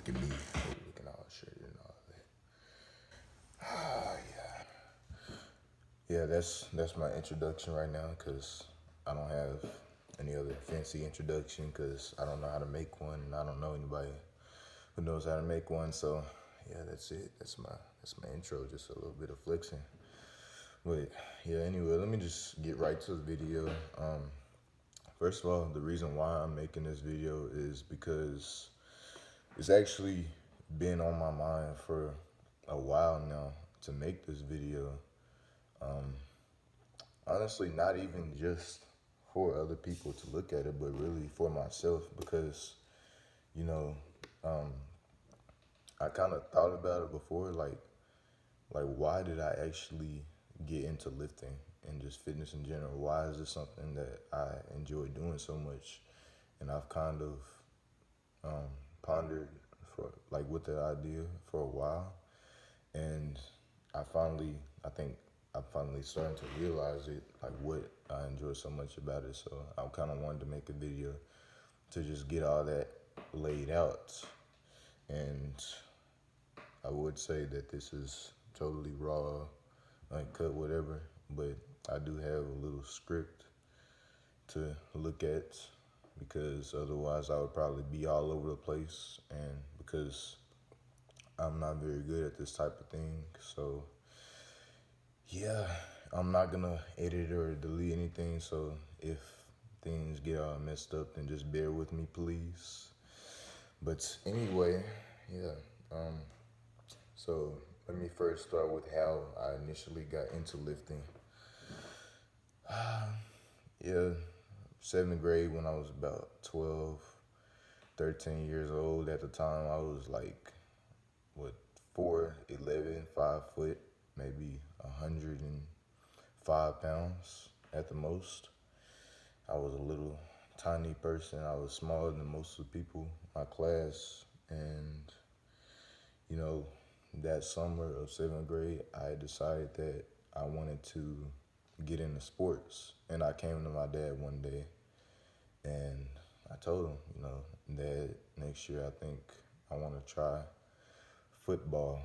look at me looking all shit and all that. Ah, yeah, that's my introduction right now, because I don't have any other fancy introduction, because I don't know how to make one, and I don't know anybody who knows how to make one. So yeah, that's it. That's my intro. Just a little bit of flexing. But yeah, anyway, let me just get right to the video. First of all, the reason why I'm making this video is because it's actually been on my mind for a while now to make this video. Honestly, not even just for other people to look at it, but really for myself, because, you know, um, I kind of thought about it before, like why did I actually get into lifting and just fitness in general? Why is this something that I enjoy doing so much? And I've kind of pondered for like with the idea for a while, and I think I'm finally starting to realize it, like what I enjoy so much about it. So I kind of wanted to make a video to just get all that laid out. And I would say that this is totally raw, uncut, whatever, but I do have a little script to look at, because otherwise I would probably be all over the place, and because I'm not very good at this type of thing. So yeah, I'm not gonna edit or delete anything, so if things get all messed up, then just bear with me, please. But anyway, yeah, so let me first start with how I initially got into lifting. Yeah, seventh grade, when I was about 12, 13 years old. At the time, I was like, what, 4'11", 5 foot, maybe 105 pounds at the most. I was a little tiny person. I was smaller than most of the people in my class. And, you know, that summer of seventh grade, I decided that I wanted to get into sports. And I came to my dad one day and I told him, Dad, next year I think I want to try football.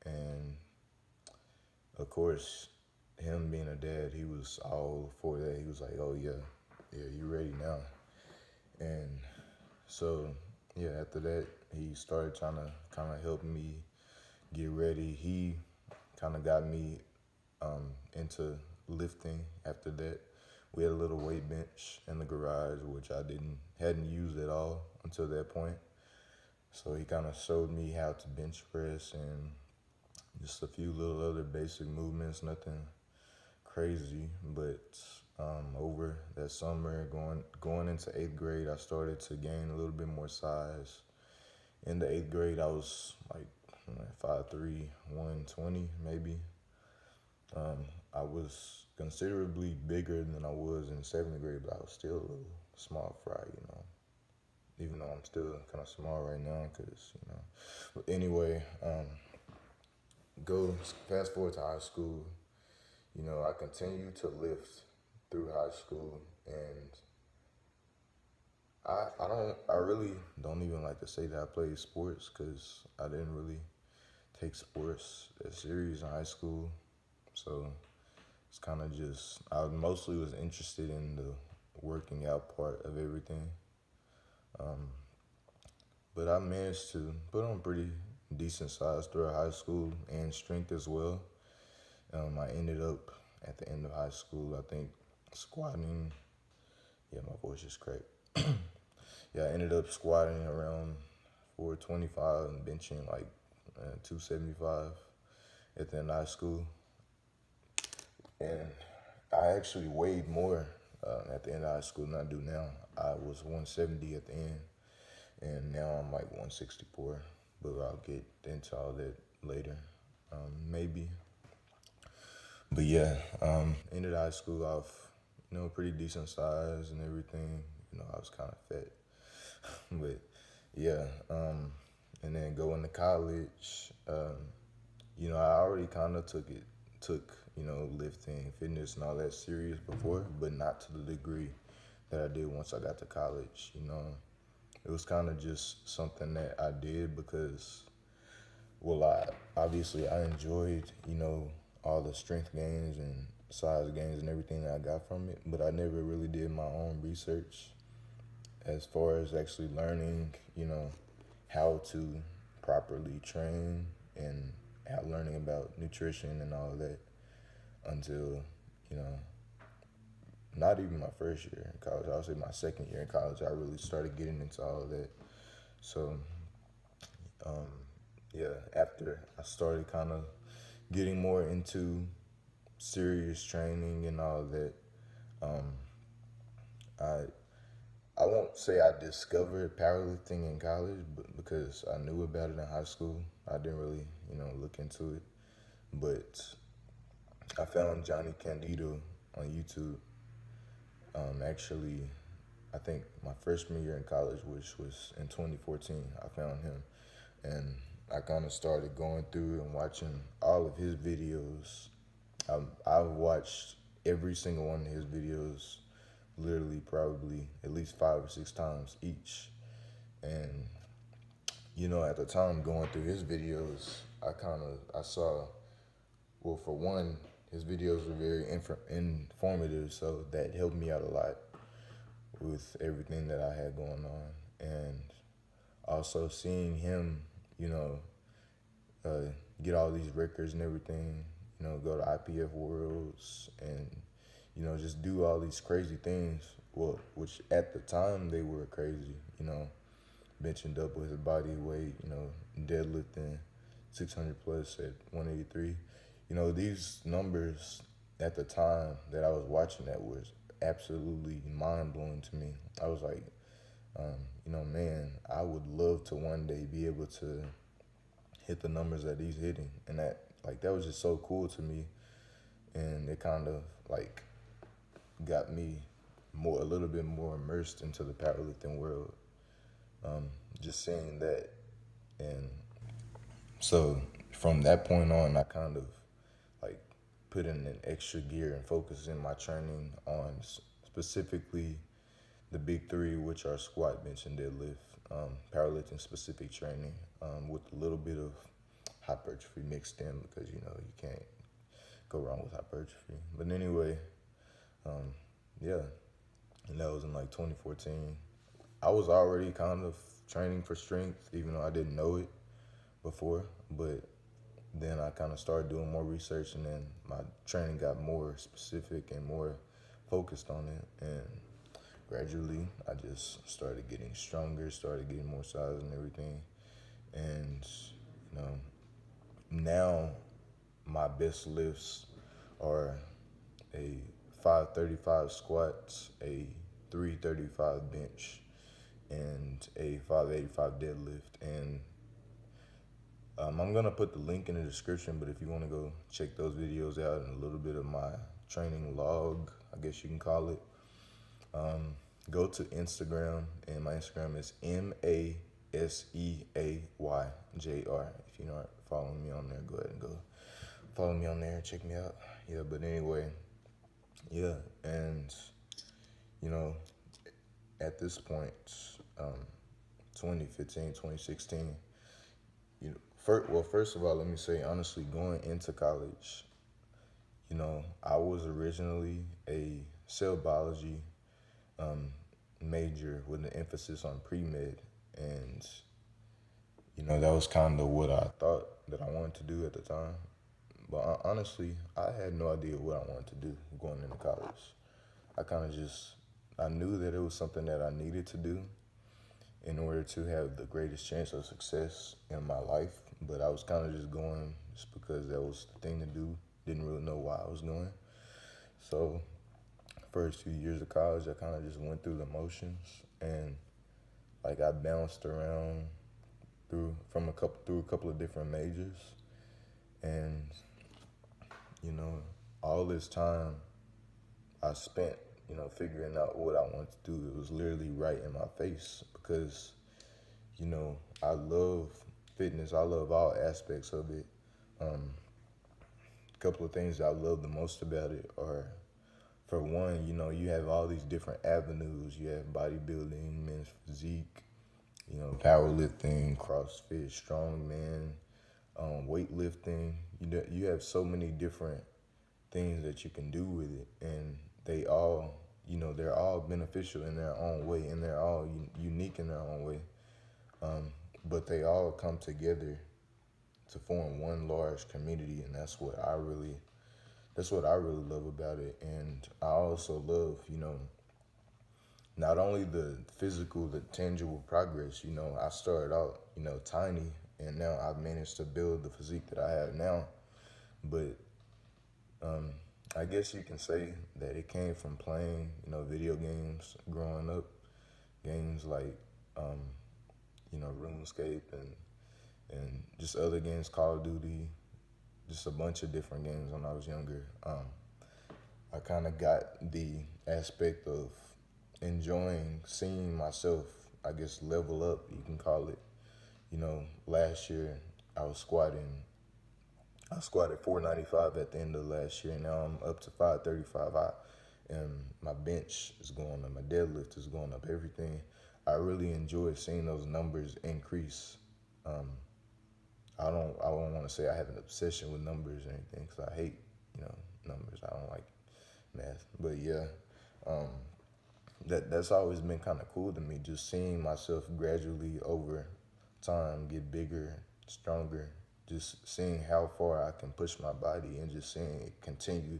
And of course, him being a dad, he was all for that. He was like, oh yeah, you ready now. And so, yeah, after that, he started trying to kind of help me get ready. He kind of got me into lifting after that. We had a little weight bench in the garage, which I hadn't used at all until that point. So he kind of showed me how to bench press and just a few little other basic movements, nothing crazy. But over that summer, going into eighth grade, I started to gain a little bit more size. In the eighth grade, I was like 5'3", 120 maybe. I was considerably bigger than I was in seventh grade, but I was still a little small fry, even though I'm still kind of small right now, because. But anyway, go fast forward to high school. I continued to lift through high school, and I really don't even like to say that I played sports, because I didn't really take sports that serious in high school. So it's kind of just, I mostly was interested in the working out part of everything. But I managed to put on pretty decent size throughout high school, and strength as well. I ended up at the end of high school, I think, squatting. Yeah, my voice is cracked. Yeah, I ended up squatting around 425 and benching like 275 at the end of high school. And I actually weighed more at the end of high school than I do now. I was 170 at the end, and now I'm like 164. But I'll get into all that later, maybe. But yeah, ended high school off, pretty decent size and everything. I was kind of fat. But yeah, and then going to college, I already kind of took, lifting, fitness, and all that serious before, but not to the degree that I did once I got to college. It was kind of just something that I did because, well, I enjoyed, all the strength gains and size gains and everything that I got from it, but I never really did my own research as far as actually learning, how to properly train and learning about nutrition and all of that until, you know, not even my first year in college. I would say my second year in college, I really started getting into all of that. So, um, yeah, after I started kind of getting more into serious training and all of that, um, I I won't say I discovered powerlifting in college, but because I knew about it in high school, I didn't really, look into it. But I found Johnny Candido on YouTube. Actually, I think my freshman year in college, which was in 2014, I found him, and I kind of started going through and watching all of his videos. I've watched every single one of his videos, literally probably at least 5 or 6 times each. And at the time going through his videos, I saw, well, for one, his videos were very informative, so that helped me out a lot with everything that I had going on. And also seeing him, you know, get all these records and everything, go to IPF Worlds and, just do all these crazy things. Well, which at the time they were crazy, benching double his body weight, deadlifting 600 plus at 183. These numbers at the time that I was watching that was absolutely mind blowing to me. I was like, man, I would love to one day be able to hit the numbers that he's hitting. And that was just so cool to me. And it kind of like got me a little bit more immersed into the powerlifting world. Just seeing that. And so from that point on, I kind of like put in an extra gear and focus in my training on specifically the big three, which are squat, bench, and deadlift, powerlifting specific training, with a little bit of hypertrophy mixed in because you can't go wrong with hypertrophy. But anyway, yeah, and that was in like 2014. I was already kind of training for strength, even though I didn't know it before. But then I kind of started doing more research, and then my training got more specific and more focused on it. And gradually, I just started getting stronger, started getting more size and everything. And, now my best lifts are a 535 squats, a 335 bench, and a 585 deadlift. And I'm going to put the link in the description, but if you want to go check those videos out and a little bit of my training log, I guess you can call it, go to Instagram, and my Instagram is MASEAYJR. If you're not following me on there, go ahead and go follow me on there, check me out. Yeah, but anyway, yeah, and, at this point, 2015, 2016, first of all, let me say, honestly, going into college, I was originally a cell biology major with an emphasis on pre-med, and, that was kind of what I thought that I wanted to do at the time. But honestly, I had no idea what I wanted to do going into college. I knew that it was something that I needed to do in order to have the greatest chance of success in my life. But I was kind of just going just because that was the thing to do. Didn't really know why I was going. So first few years of college, I kind of just went through the motions, and like I bounced around through a couple of different majors. And all this time I spent, figuring out what I wanted to do. It was literally right in my face because, I love fitness. I love all aspects of it. A couple of things I love the most about it are, for one, you have all these different avenues. You have bodybuilding, men's physique, you know, powerlifting, CrossFit, strongman, weightlifting. You have so many different things that you can do with it, and they all, you know, they're all beneficial in their own way, and they're all unique in their own way. Um, but they all come together to form one large community, and that's what I really love about it. And I also love, you know, not only the physical, the tangible progress. You know, I started out, you know, tiny, and now I've managed to build the physique that I have now. But um, I guess you can say that it came from playing, you know, video games growing up. Games like, um, you know, RuneScape and just other games, Call of Duty, just a bunch of different games when I was younger. I kind of got the aspect of enjoying seeing myself, I guess, level up, you can call it. You know, last year I was squatting, I squatted 495 at the end of last year. Now I'm up to 535. And my bench is going up, my deadlift is going up, everything. I really enjoy seeing those numbers increase. Um, I don't want to say I have an obsession with numbers or anything, because I hate, you know, numbers. I don't like math. But yeah, um, that's always been kind of cool to me, just seeing myself gradually over time get bigger, stronger, just seeing how far I can push my body and just seeing it continue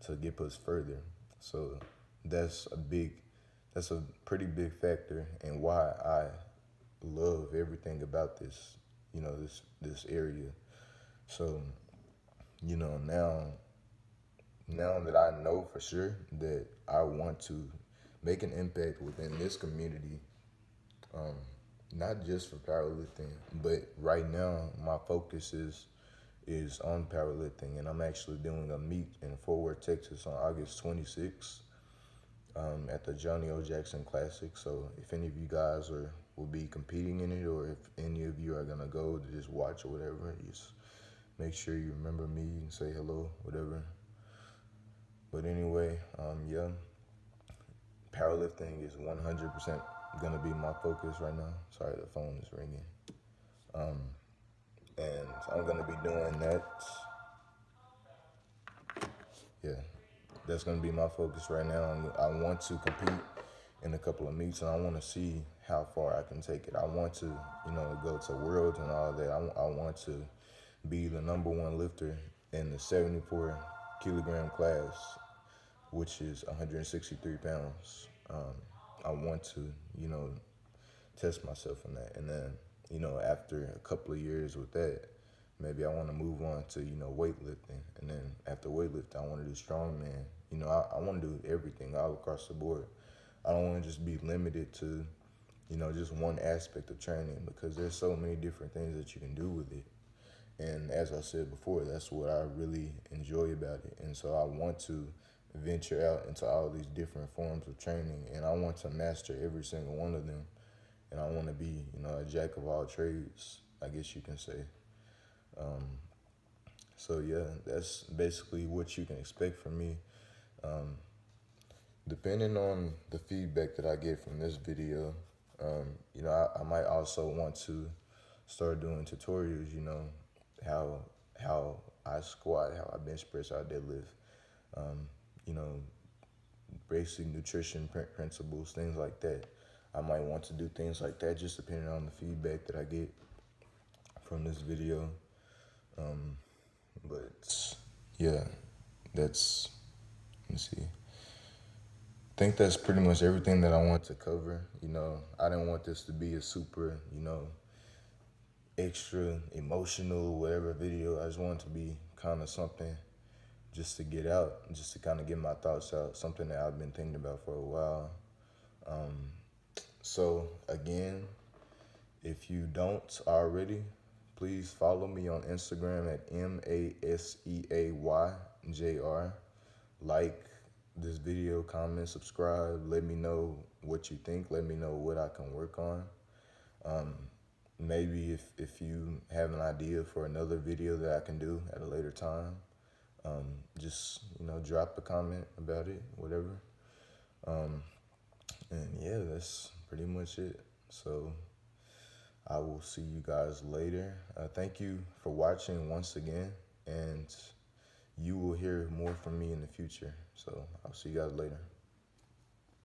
to get pushed further. So that's a big, that's a pretty big factor in why I love everything about this, you know, this area. So, you know, now that I know for sure that I want to make an impact within this community, um, not just for powerlifting, but right now my focus is on powerlifting, and I'm actually doing a meet in Fort Worth, Texas on August 26th, at the Johnny O. Jackson Classic. So if any of you guys will be competing in it, or if any of you are gonna go to just watch or whatever, just make sure you remember me and say hello, whatever. But anyway, yeah, powerlifting is 100% gonna be my focus right now. Sorry, the phone is ringing. Um, and I'm gonna be doing that. Yeah, that's gonna be my focus right now. I want to compete in a couple of meets, and I want to see how far I can take it. I want to, you know, go to worlds and all that. I want to be the number one lifter in the 74 kilogram class, which is 163 pounds. I want to, you know, test myself in that. And then, you know, after a couple of years with that, maybe I want to move on to, you know, weightlifting. And then after weightlifting, I want to do strongman. You know, I want to do everything all across the board. I don't want to just be limited to, you know, just one aspect of training, because there's so many different things that you can do with it. And as I said before, that's what I really enjoy about it. And so I want to venture out into all these different forms of training, and I want to master every single one of them. And I want to be, you know, a jack of all trades, I guess you can say. Um, so yeah, that's basically what you can expect from me. Um, Depending on the feedback that I get from this video, you know, I might also want to start doing tutorials, you know, how how I squat, how I bench press, how I deadlift, um, you know, basic nutrition principles, things like that. I might want to do things like that, just depending on the feedback that I get from this video. Um, but yeah, that's, let me see. I think that's pretty much everything that I want to cover. You know, I didn't want this to be a super, you know, extra emotional, whatever video. I just want it to be kind of something just to get out, just to kind of get my thoughts out, something that I've been thinking about for a while. Um, so again, if you don't already, please follow me on Instagram at MASEAYJR. Like this video, comment, subscribe. Let me know what you think. Let me know what I can work on. Um, Maybe if you have an idea for another video that I can do at a later time, just, you know, drop a comment about it, whatever. And yeah, that's pretty much it. So I will see you guys later. Thank you for watching once again, and you will hear more from me in the future. So I'll see you guys later.